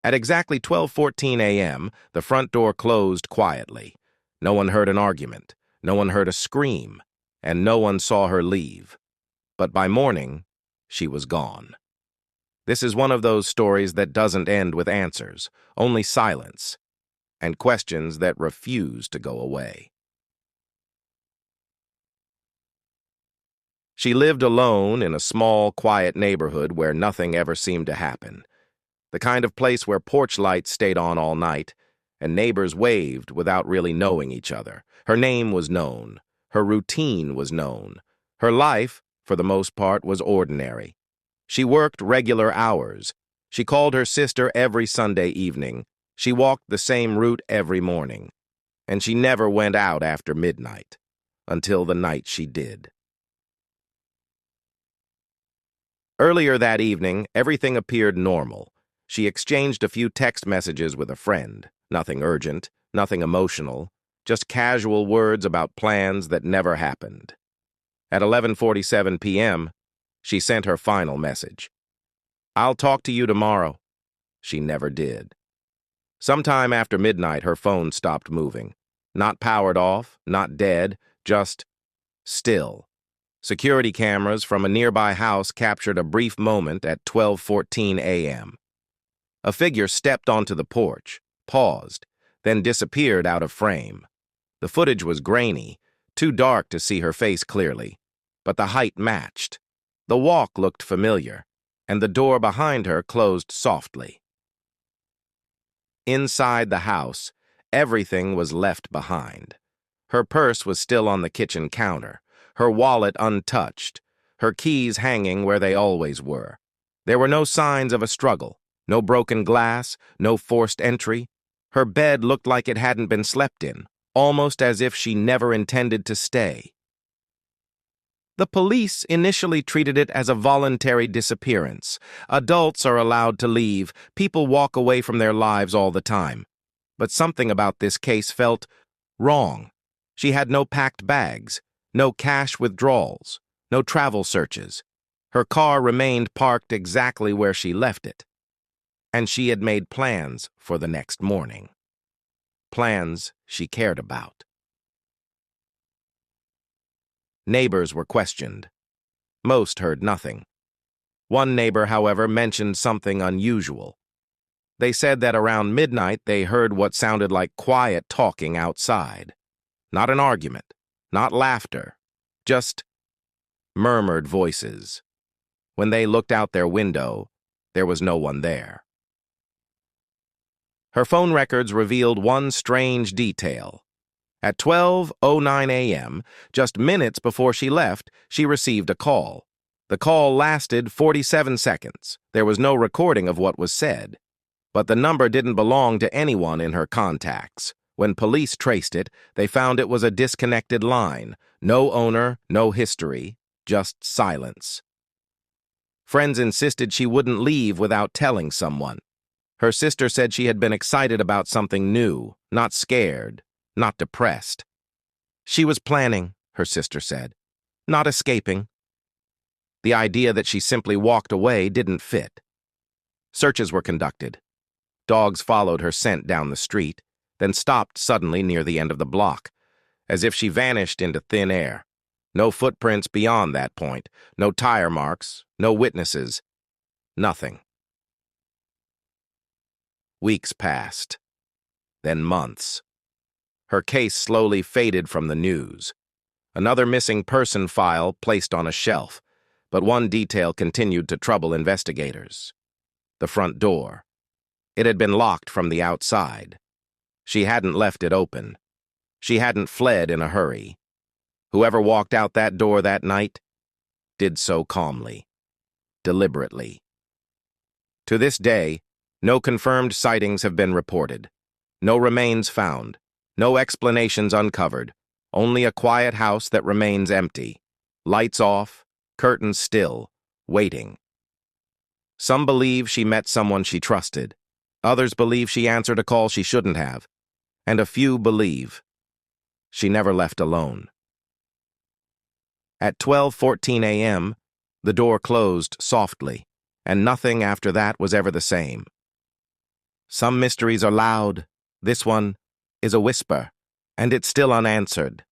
At exactly 12:14 a.m., the front door closed quietly. No one heard an argument, no one heard a scream, and no one saw her leave. But by morning, she was gone. This is one of those stories that doesn't end with answers, only silence, and questions that refuse to go away. She lived alone in a small, quiet neighborhood where nothing ever seemed to happen. The kind of place where porch lights stayed on all night, and neighbors waved without really knowing each other. Her name was known. Her routine was known. Her life, for the most part, was ordinary. She worked regular hours. She called her sister every Sunday evening. She walked the same route every morning. And she never went out after midnight, until the night she did. Earlier that evening, everything appeared normal. She exchanged a few text messages with a friend. Nothing urgent, nothing emotional, just casual words about plans that never happened. At 11:47 p.m., she sent her final message. "I'll talk to you tomorrow." She never did. Sometime after midnight, her phone stopped moving. Not powered off, not dead, just still. Security cameras from a nearby house captured a brief moment at 12:14 a.m. A figure stepped onto the porch, paused, then disappeared out of frame. The footage was grainy, too dark to see her face clearly, but the height matched. The walk looked familiar, and the door behind her closed softly. Inside the house, everything was left behind. Her purse was still on the kitchen counter, her wallet untouched, her keys hanging where they always were. There were no signs of a struggle, no broken glass, no forced entry. Her bed looked like it hadn't been slept in, almost as if she never intended to stay. The police initially treated it as a voluntary disappearance. Adults are allowed to leave. People walk away from their lives all the time. But something about this case felt wrong. She had no packed bags, no cash withdrawals, no travel searches. Her car remained parked exactly where she left it. And she had made plans for the next morning. Plans she cared about. Neighbors were questioned. Most heard nothing. One neighbor, however, mentioned something unusual. They said that around midnight they heard what sounded like quiet talking outside. Not an argument, not laughter, just murmured voices. When they looked out their window, there was no one there. Her phone records revealed one strange detail. At 12:09 a.m., just minutes before she left, she received a call. The call lasted 47 seconds. There was no recording of what was said. But the number didn't belong to anyone in her contacts. When police traced it, they found it was a disconnected line. No owner, no history, just silence. Friends insisted she wouldn't leave without telling someone. Her sister said she had been excited about something new, not scared, not depressed. She was planning, her sister said, not escaping. The idea that she simply walked away didn't fit. Searches were conducted. Dogs followed her scent down the street, then stopped suddenly near the end of the block, as if she vanished into thin air. No footprints beyond that point, no tire marks, no witnesses, nothing. Weeks passed, then months. Her case slowly faded from the news. Another missing person file placed on a shelf, but one detail continued to trouble investigators. The front door. It had been locked from the outside. She hadn't left it open. She hadn't fled in a hurry. Whoever walked out that door that night did so calmly, deliberately. To this day, no confirmed sightings have been reported. No remains found. No explanations uncovered. Only a quiet house that remains empty. Lights off, curtains still, waiting. Some believe she met someone she trusted. Others believe she answered a call she shouldn't have. And a few believe she never left alone. At 12:14 a.m., the door closed softly, and nothing after that was ever the same. Some mysteries are loud. This one is a whisper, and it's still unanswered.